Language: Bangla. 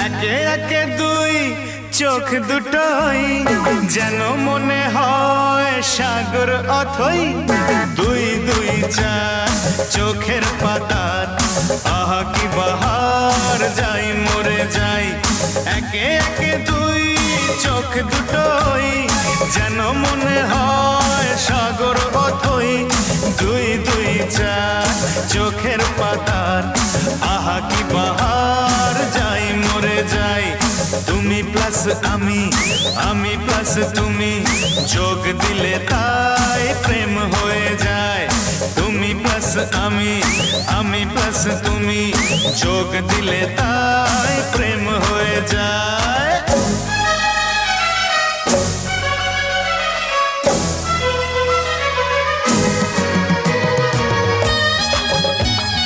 একে একে দুই চোখ দুটোই যেন মনে হয় সাগর অথই। দুই দুই চার চোখের পাতার আহা কি বাহার, যাই মরে যাই। একে একে দুই চোখ দুটোই যেন মনে হয় সাগর অথই। দুই দুই চার চোখের পাতার আহা কি বাহার, যাই মরে যাই। তুমি প্লাস আমি, আমি প্লাস তুমি, যোগ দিলে তাই প্রেম হয়ে যায়। তুমি প্লাস আমি, আমি প্লাস তুমি, যোগ দিলে তাই প্রেম হয়ে যায়।